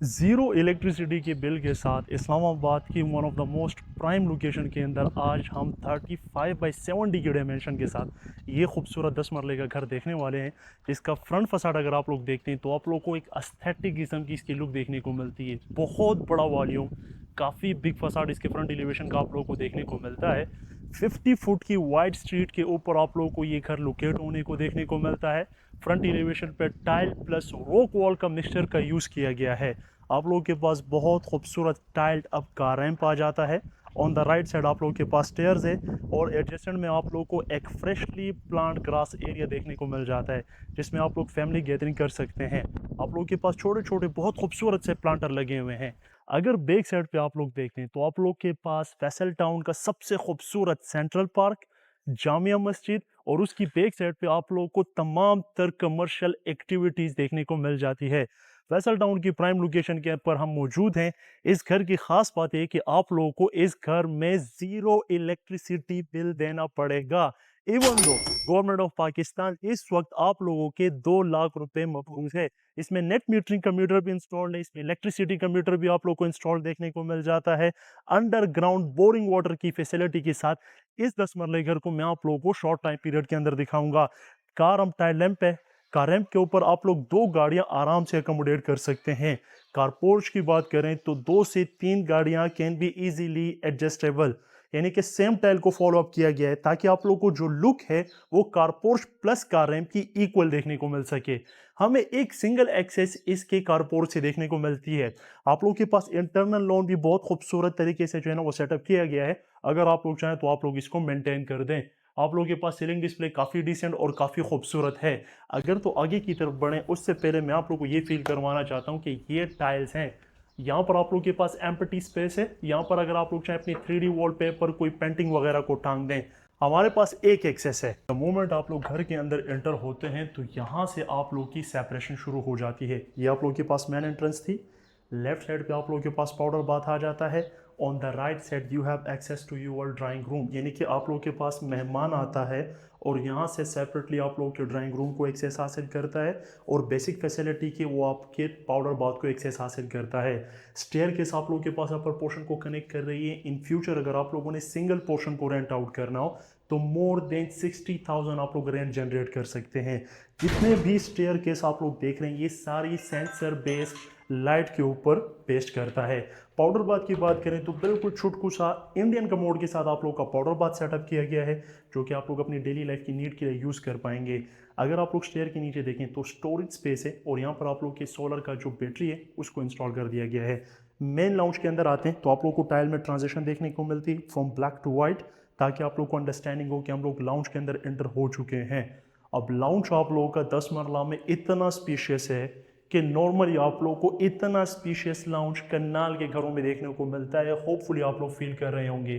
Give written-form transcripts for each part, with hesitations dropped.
Zero electricity के bill के साथ इस्लामाबाद की one of the most prime location के अंदर आज हम 35/70 के डायमेंशन के साथ ये खूबसूरत 10 मरले का घर देखने वाले हैं। इसका फ्रंट फसाड अगर आप लोग देखते हैं तो आप लोग को एक एस्थेटिक किस्म की इसकी लुक देखने को मिलती है। बहुत बड़ा वॉल्यूम, काफ़ी बिग फसाड इसके फ्रंट एलिवेशन का आप लोग को देखने को मिलता है। 50 फुट की वाइड स्ट्रीट के ऊपर आप लोगों को ये घर लोकेट होने को देखने को मिलता है। फ्रंट एलिवेशन पे टाइल प्लस रॉक वॉल का मिक्सचर का यूज़ किया गया है। आप लोगों के पास बहुत खूबसूरत टाइल्ड अप का रैंप आ जाता है। ऑन द राइट साइड आप लोगों के पास स्टेयर्स है और एडजेसेंट में आप लोगों को एक फ्रेशली प्लांट ग्रास एरिया देखने को मिल जाता है, जिसमें आप लोग फैमिली गैदरिंग कर सकते हैं। आप लोगों के पास छोटे छोटे बहुत खूबसूरत से प्लांटर लगे हुए हैं। अगर बैक साइड पे आप लोग देखते हैं तो आप लोग के पास फैसल टाउन का सबसे खूबसूरत सेंट्रल पार्क, जामिया मस्जिद और उसकी बैक साइड पे आप लोगों को तमाम तर कमर्शियल एक्टिविटीज़ देखने को मिल जाती है। फैसल टाउन की प्राइम लोकेशन के पर हम मौजूद हैं। इस घर की खास बात है कि आप लोगों को इस घर में ज़ीरो इलेक्ट्रिसिटी बिल देना पड़ेगा। Even though government of Pakistan इस वक्त आप लोगों के 2 लाख रुपए महफूज है। इसमें नेट मीटरिंग कंप्यूटर भी इंस्टॉल्ड है, इसमें इलेक्ट्रिसिटी कंप्यूटर भी आप लोग को इंस्टॉल देखने को मिल जाता है। अंडरग्राउंड बोरिंग वाटर की फैसिलिटी के साथ इस 10 मरले घर को मैं आप लोगों को शॉर्ट टाइम पीरियड के अंदर दिखाऊंगा। कार हम टाइल लैंप है, कार रैंप के ऊपर आप लोग 2 गाड़ियां आराम से अकोमोडेट कर सकते हैं। कार पोर्च की बात करें तो 2 से 3 गाड़ियां कैन बी इजीली एडजस्टेबल, यानी कि सेम टाइल को फॉलो अप किया गया है ताकि आप लोगों को जो लुक है वो car porch plus car ramp की इक्वल देखने को मिल सके। हमें एक सिंगल एक्सेस इसके कार पोर्च से देखने को मिलती है। आप लोगों के पास इंटरनल लॉन भी बहुत खूबसूरत तरीके से जो है ना वो सेटअप किया गया है। अगर आप लोग चाहें तो आप लोग इसको मेंटेन कर दें। आप लोगों के पास सीलिंग डिस्प्ले काफ़ी डिसेंट और काफ़ी खूबसूरत है। अगर तो आगे की तरफ बढ़ें उससे पहले मैं आप लोगों को ये फील करवाना चाहता हूँ कि ये टाइल्स हैं। यहाँ पर आप लोगों के पास एम्प्टी स्पेस है। यहाँ पर अगर आप लोग चाहें अपनी 3D वॉलपेपर कोई पेंटिंग वगैरह को टांग दें, हमारे पास एक एक्सेस है। द मोमेंट आप लोग घर के अंदर एंटर होते हैं तो यहाँ से आप लोग की सेपरेशन शुरू हो जाती है। ये आप लोग के पास मेन एंट्रेंस थी। लेफ्ट साइड पे आप लोगों के पास पाउडर बाथ आ जाता है। On the right side you have access to your drawing room, यानी कि आप लोगों के पास मेहमान आता है और यहाँ से सेपरेटली आप लोगों के ड्राइंग रूम को एक्सेस हासिल करता है और बेसिक फैसिलिटी की वो आपके पाउडर बाथ को एक्सेस हासिल करता है। स्टेयर केस आप लोगों के पास अपर पोर्शन को कनेक्ट कर रही है। इन फ्यूचर अगर आप लोगों ने सिंगल पोर्शन को रेंट आउट करना हो तो मोर देन 60,000 आप लोग रेंट जनरेट कर सकते हैं। जितने भी स्टेयर केस आप लोग देख रहे हैं ये सारी सेंसर बेस्ड लाइट के ऊपर पेस्ट करता है। पाउडर बाथ की बात करें तो बिल्कुल छुटकू सा इंडियन कमोड के साथ आप लोग का पाउडर बाथ सेटअप किया गया है, जो कि आप लोग अपनी डेली लाइफ की नीड के लिए यूज़ कर पाएंगे। अगर आप लोग स्टेयर के नीचे देखें तो स्टोरेज स्पेस है और यहाँ पर आप लोग के सोलर का जो बैटरी है उसको इंस्टॉल कर दिया गया है। मेन लाउंज के अंदर आते हैं तो आप लोग को टाइल में ट्रांजिशन देखने को मिलती है फ्रॉम ब्लैक टू वाइट, ताकि आप लोग को अंडरस्टैंडिंग हो कि हम लोग लाउंज के अंदर एंटर हो चुके हैं। अब लाउंज आप लोगों का 10 मरला में इतना स्पीशियस है कि नॉर्मली आप लोगों को इतना स्पीशियस लाउंज कन्नाल के घरों में देखने को मिलता है। होपफुली आप लोग फील कर रहे होंगे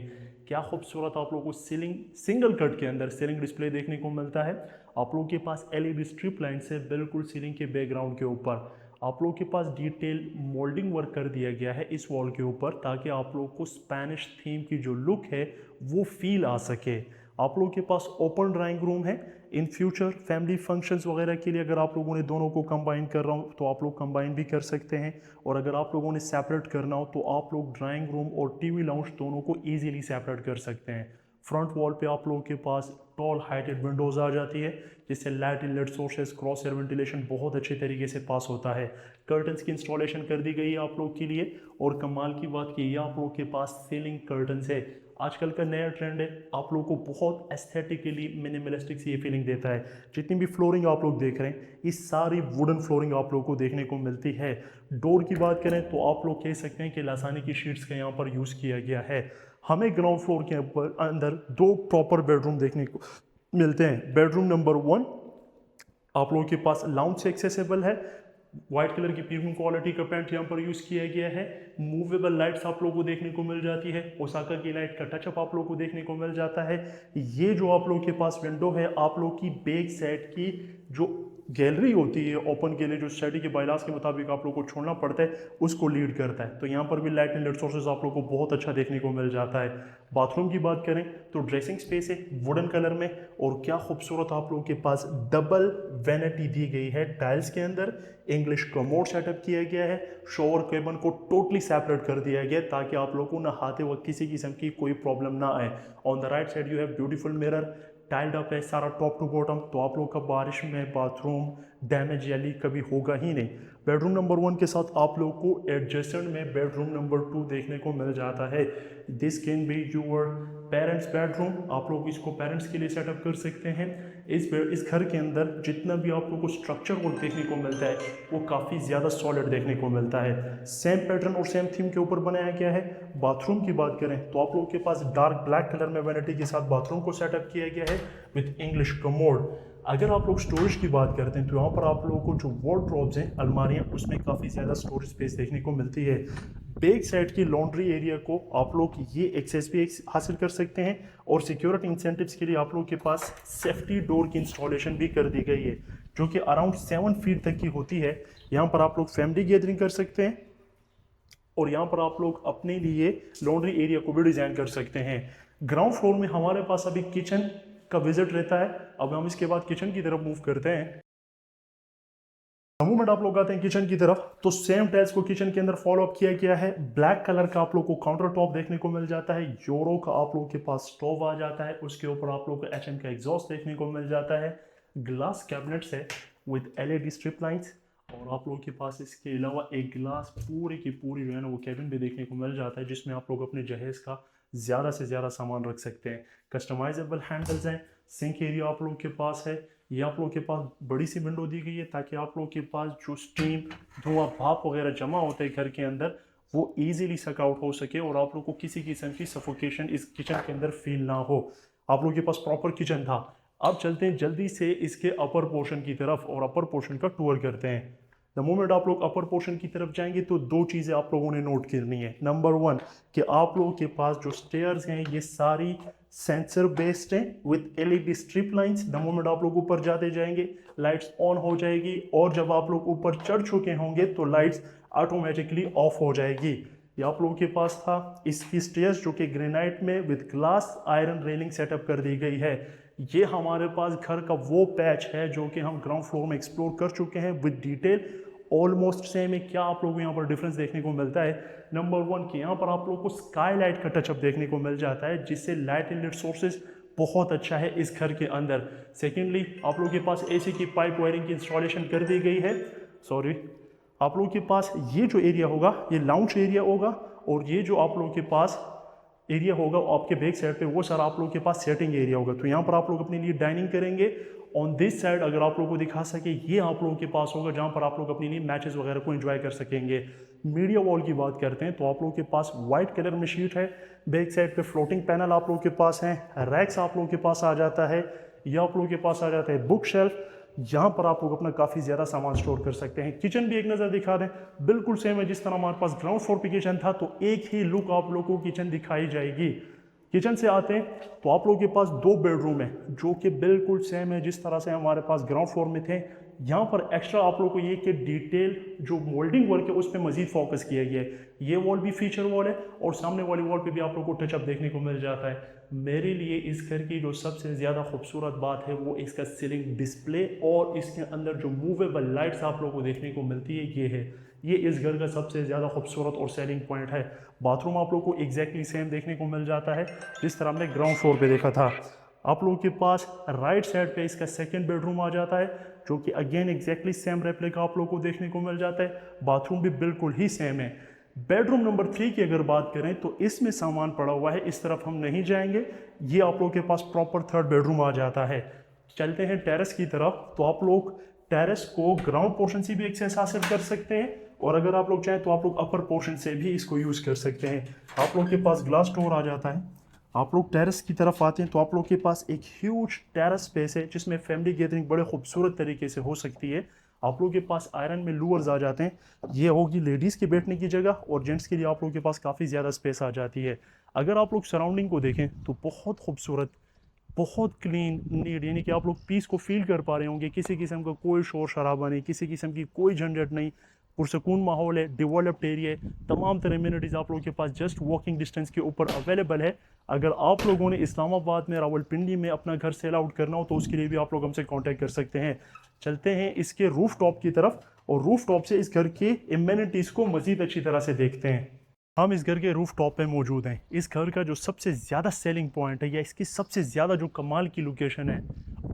क्या खूबसूरत आप लोगों को सीलिंग सिंगल कट के अंदर सीलिंग डिस्प्ले देखने को मिलता है। आप लोगों के पास एलईडी स्ट्रिप लाइन से बिल्कुल सीलिंग के बैकग्राउंड के ऊपर आप लोगों के पास डिटेल मोल्डिंग वर्क कर दिया गया है इस वॉल के ऊपर, ताकि आप लोगों को स्पेनिश थीम की जो लुक है वो फील आ सके। आप लोगों के पास ओपन ड्राइंग रूम है। इन फ्यूचर फैमिली फंक्शंस वगैरह के लिए अगर आप लोगों ने दोनों को कंबाइन कर रहा हूँ तो आप लोग कंबाइन भी कर सकते हैं, और अगर आप लोगों ने सेपरेट करना हो तो आप लोग ड्राइंग रूम और टीवी लाउंज दोनों को ईजिली सेपरेट कर सकते हैं। फ्रंट वॉल पे आप लोगों के पास टॉल हाइटेड विंडोज़ आ जाती है, जिससे light inlet sources cross air ventilation बहुत अच्छे तरीके से पास होता है। कर्टन्स की इंस्टॉलेशन कर दी गई है आप लोग के लिए, और कमाल की बात की ये आप लोगों के पास सीलिंग कर्टन्स है। आजकल का नया ट्रेंड है, आप लोगों को बहुत एस्थेटिकली मिनिमलिस्टिक सी ये फीलिंग देता है। जितनी भी फ्लोरिंग आप लोग देख रहे हैं ये सारी वुडन फ्लोरिंग आप लोगों को देखने को मिलती है। डोर की बात करें तो आप लोग कह सकते हैं कि लासानी की शीट्स का यहाँ पर यूज़ किया गया है। हमें ग्राउंड फ्लोर के ऊपर अंदर 2 प्रॉपर बेडरूम देखने को मिलते हैं। बेडरूम नंबर 1 आप लोगों के पास लाउंज से एक्सेसिबल है। व्हाइट कलर की प्रीमियम क्वालिटी का पेंट यहाँ पर यूज़ किया गया है। मूवेबल लाइट्स आप लोगों को देखने को मिल जाती है। ओसाका की लाइट का टचअप आप लोगों को देखने को मिल जाता है। ये जो आप लोगों के पास विंडो है आप लोग की बैक साइड की जो गैलरी होती है ओपन के लिए, जो स्टडी के बायलास के मुताबिक आप लोग को छोड़ना पड़ता है, उसको लीड करता है। तो यहाँ पर भी लाइट एंड लाइट सोर्सेज आप लोग को बहुत अच्छा देखने को मिल जाता है। बाथरूम की बात करें तो ड्रेसिंग स्पेस है वुडन कलर में, और क्या खूबसूरत आप लोगों के पास डबल वैनिटी दी गई है टाइल्स के अंदर। इंग्लिश कमोड सेटअप किया गया है, शॉवर केबिन को टोटली सेपरेट कर दिया गया ताकि आप लोगों को नहाते वक्त किसी किस्म की कोई प्रॉब्लम ना आए। On the right side you have beautiful mirror, tiled up है सारा टॉप टू बॉटम, तो आप लोग का बारिश में बाथरूम डैमेज या लीक कभी होगा ही नहीं। बेडरूम नंबर 1 के साथ आप लोग को एडजेसेंट में बेडरूम नंबर 2 देखने को मिल जाता है। This can be your parents bedroom, आप लोग इसको पेरेंट्स के लिए सेटअप कर सकते हैं। इस घर के अंदर जितना भी आप लोग को स्ट्रक्चर वर्क देखने को मिलता है वो काफ़ी ज़्यादा सॉलिड देखने को मिलता है। सेम पैटर्न और सेम थीम के ऊपर बनाया गया है। बाथरूम की बात करें तो आप लोगों के पास डार्क ब्लैक कलर में वैनिटी के साथ बाथरूम को सेटअप किया गया है विथ इंग्लिश कमोड। अगर आप लोग स्टोरेज की बात करते हैं तो यहाँ पर आप लोगों को जो वार्डरोब्स हैं, अलमारियाँ, उसमें काफ़ी ज़्यादा स्टोरेज स्पेस देखने को मिलती है। बैक साइड की लॉन्ड्री एरिया को आप लोग ये एक्सेस भी हासिल कर सकते हैं, और सिक्योरिटी इंसेंटिव्स के लिए आप लोगों के पास सेफ्टी डोर की इंस्टॉलेशन भी कर दी गई है जो कि अराउंड 7 फीट तक की होती है। यहाँ पर आप लोग फैमिली गैदरिंग कर सकते हैं, और यहाँ पर आप लोग अपने लिए लॉन्ड्री एरिया को भी डिज़ाइन कर सकते हैं। ग्राउंड फ्लोर में हमारे पास अभी किचन का विजिट रहता है। अब हम इसके बाद किचन की तरफ मूव करते हैं। मूवमेंट आप लोग आते हैं किचन की तरफ, तो सेम टाइल्स को किचन के अंदर फॉलो अप किया गया है। ब्लैक कलर का आप लोग को काउंटर टॉप देखने को मिल जाता है। यूरो का आप लोगों के पास स्टोव आ जाता है, उसके ऊपर आप लोग को एचएम का एग्जॉस्ट देखने को मिल जाता है। ग्लास कैबिनेट्स है विद एलईडी स्ट्रिप लाइंस, और आप लोगों के पास इसके अलावा एक ग्लास पूरी की पूरी जो है ना वो कैबिन भी देखने को मिल जाता है, जिसमें आप लोग अपने जहेज का ज़्यादा से ज़्यादा सामान रख सकते हैं। कस्टमाइजेबल हैंडल्स हैं। सिंक एरिया आप लोगों के पास है। ये आप लोगों के पास बड़ी सी विंडो दी गई है ताकि आप लोगों के पास जो स्टीम, धुआं, भाप वगैरह जमा होता है घर के अंदर, वो इजीली सक आउट हो सके और आप लोग को किसी किस्म की सफोकेशन इस किचन के अंदर फील ना हो। आप लोगों के पास प्रॉपर किचन था। अब चलते हैं जल्दी से इसके अपर पोर्शन की तरफ और अपर पोर्शन का टूर करते हैं। द मोमेंट आप लोग अपर पोर्शन की तरफ जाएंगे तो 2 चीज़ें आप लोगों ने नोट करनी है। नंबर 1 कि आप लोगों के पास जो स्टेयर्स हैं ये सारी सेंसर बेस्ड हैं with LED strip lines. The moment आप लोग ऊपर जाते जाएंगे लाइट्स ऑन हो जाएगी, और जब आप लोग ऊपर चढ़ चुके होंगे तो लाइट्स ऑटोमेटिकली ऑफ हो जाएगी। ये आप लोगों के पास था। इसकी स्टेयर्स जो कि ग्रेनाइट में with glass iron railing setup कर दी गई है। ये हमारे पास घर का वो पैच है जो कि हम ग्राउंड फ्लोर में एक्सप्लोर कर चुके हैं विद डिटेल। ऑलमोस्ट सेम है। क्या आप लोगों को यहाँ पर डिफरेंस देखने को मिलता है? नंबर 1 कि यहाँ पर आप लोगों को स्काई लाइट का टचअप देखने को मिल जाता है, जिससे लाइट इनलेट सोर्सेज बहुत अच्छा है इस घर के अंदर। सेकेंडली आप लोगों के पास एसी की पाइप वायरिंग की इंस्टॉलेशन कर दी गई है। सॉरी, आप लोगों के पास ये जो एरिया होगा ये लाउंज एरिया होगा, और ये जो आप लोगों के पास एरिया होगा आपके बैक साइड पे वो सारा आप लोगों के पास सेटिंग एरिया होगा। तो यहाँ पर आप लोग अपने लिए डाइनिंग करेंगे। ऑन दिस साइड अगर आप लोगों को दिखा सके ये आप लोगों के पास होगा जहाँ पर आप लोग अपने लिए मैचेस वगैरह को एंजॉय कर सकेंगे। मीडिया वॉल की बात करते हैं तो आप लोगों के पास वाइट कलर में शीट है। बैक साइड पे फ्लोटिंग पैनल आप लोगों के पास हैं। रैक्स आप लोगों के पास आ जाता है। यह आप लोगों के पास आ जाता है बुक शेल्फ। यहाँ पर आप लोग अपना काफ़ी ज़्यादा सामान स्टोर कर सकते हैं। किचन भी एक नज़र दिखा दें, बिल्कुल सेम है जिस तरह हमारे पास ग्राउंड फ्लोर पे किचन था, तो एक ही लुक आप लोगों को किचन दिखाई जाएगी। किचन से आते हैं तो आप लोगों के पास 2 बेडरूम है जो कि बिल्कुल सेम है जिस तरह से हमारे पास ग्राउंड फ्लोर में थे। यहाँ पर एक्स्ट्रा आप लोगों को ये कि डिटेल जो मोल्डिंग वर्क है उस पर मजीद फोकस किया गया है। ये वॉल भी फीचर वॉल है, और सामने वाली वॉल पे भी आप लोगों को टचअप देखने को मिल जाता है। मेरे लिए इस घर की जो सबसे ज़्यादा खूबसूरत बात है वो इसका सीलिंग डिस्प्ले और इसके अंदर जो मूवेबल लाइट्स आप लोगों को देखने को मिलती है ये है। ये इस घर का सबसे ज़्यादा खूबसूरत और सेलिंग पॉइंट है। बाथरूम आप लोगों को एग्जैक्टली सेम देखने को मिल जाता है जिस तरह हमने ग्राउंड फ्लोर पे देखा था। आप लोगों के पास राइट साइड पे इसका सेकंड बेडरूम आ जाता है जो कि अगेन एग्जैक्टली सेम रेप्लिका आप लोगों को देखने को मिल जाता है। बाथरूम भी बिल्कुल ही सेम है। बेडरूम नंबर 3 की अगर बात करें तो इसमें सामान पड़ा हुआ है, इस तरफ हम नहीं जाएंगे। ये आप लोगों के पास प्रॉपर थर्ड बेडरूम आ जाता है। चलते हैं टेरेस की तरफ, तो आप लोग टेरेस को ग्राउंड पोर्शन से भी एक्सेस हासिल कर सकते हैं, और अगर आप लोग चाहें तो आप लोग अपर पोर्शन से भी इसको यूज़ कर सकते हैं। आप लोग के पास ग्लास डोर आ जाता है। आप लोग टेरेस की तरफ आते हैं तो आप लोग के पास एक ह्यूज टेरेस स्पेस है जिसमें फैमिली गैदरिंग बड़े खूबसूरत तरीके से हो सकती है। आप लोगों के पास आयरन में लूअर्स आ जाते हैं। ये होगी लेडीज़ के बैठने की जगह, और जेंट्स के लिए आप लोगों के पास काफ़ी ज़्यादा स्पेस आ जाती है। अगर आप लोग सराउंडिंग को देखें तो बहुत खूबसूरत बहुत क्लीन नीट, यानी कि आप लोग पीस को फील कर पा रहे होंगे। किसी किस्म का कोई शोर शराबा नहीं, किसी किस्म की कोई झंझट नहीं, पुरसकून माहौल है, डेवलप्ड एरिया है, तमाम तरह इम्यूनिटीज़ आप लोगों के पास जस्ट वॉकिंग डिस्टेंस के ऊपर अवेलेबल है। अगर आप लोगों ने इस्लामाबाद में रावलपिंडी में अपना घर सेल आउट करना हो तो उसके लिए भी आप लोग हमसे कांटेक्ट कर सकते हैं। चलते हैं इसके रूफ टॉप की तरफ और रूफ टॉप से इस घर के इम्यूनिटीज़ को मज़ीद अच्छी तरह से देखते हैं। हम इस घर के रूफ टॉप पे मौजूद हैं। इस घर का जो सबसे ज़्यादा सेलिंग पॉइंट है या इसकी सबसे ज़्यादा जो कमाल की लोकेशन है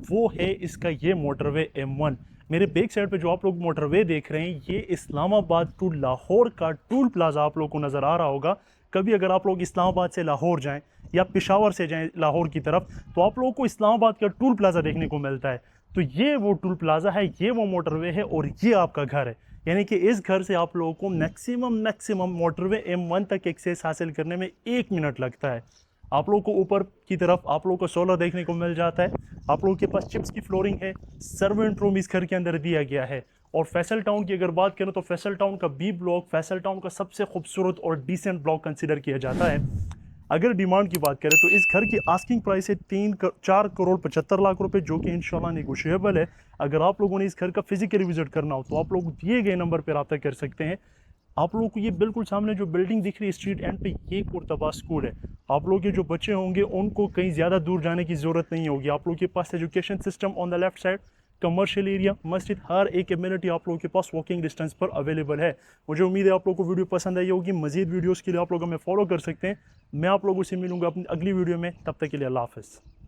वो है इसका ये मोटरवे M1। मेरे बैक साइड पे जो आप लोग मोटरवे देख रहे हैं ये इस्लामाबाद टू लाहौर का टूल प्लाज़ा आप लोग को नज़र आ रहा होगा। कभी अगर आप लोग इस्लामाबाद से लाहौर जाएं या पेशावर से जाएं लाहौर की तरफ तो आप लोगों को इस्लामाबाद का टूल प्लाज़ा देखने को मिलता है। तो ये वो टूल प्लाज़ा है, ये वो मोटरवे है और ये आपका घर है। यानी कि इस घर से आप लोगों को मैक्सिमम मोटरवे M1 तक एक्सेस हासिल करने में 1 मिनट लगता है। आप लोगों को ऊपर की तरफ आप लोगों को सोलर देखने को मिल जाता है। आप लोगों के पास चिप्स की फ्लोरिंग है, सर्वेंट रूम इस घर के अंदर दिया गया है। और फैसल टाउन की अगर बात करें तो फैसल टाउन का B ब्लॉक फैसल टाउन का सबसे खूबसूरत और डिसेंट ब्लॉक कंसिडर किया जाता है। अगर डिमांड की बात करें तो इस घर की आस्किंग प्राइस है 4 करोड़ 75 लाख रुपए, जो कि इंशाल्लाह नेगोशिएबल है। अगर आप लोगों ने इस घर का फिजिकली विजिट करना हो तो आप लोग दिए गए नंबर पर रब्ता कर सकते हैं। आप लोगों को ये बिल्कुल सामने जो बिल्डिंग दिख रही है स्ट्रीट एंड पे, ये कुर्तबा स्कूल है। आप लोग के जो बच्चे होंगे उनको कहीं ज़्यादा दूर जाने की ज़रूरत नहीं होगी। आप लोग के पास education system on the left side, commercial area, मस्जिद, हर एक एम्यूनिटी आप लोगों के पास वॉकिंग डिस्टेंस पर अवेलेबल है। मुझे उम्मीद है आप लोगों को वीडियो पसंद आई होगी। मज़ीद वीडियोज़ के लिए आप लोग हमें फॉलो कर सकते हैं। मैं आप लोगों से मिलूंगा अपनी अगली वीडियो में, तब तक के लिए अल्लाह हाफ़िज़।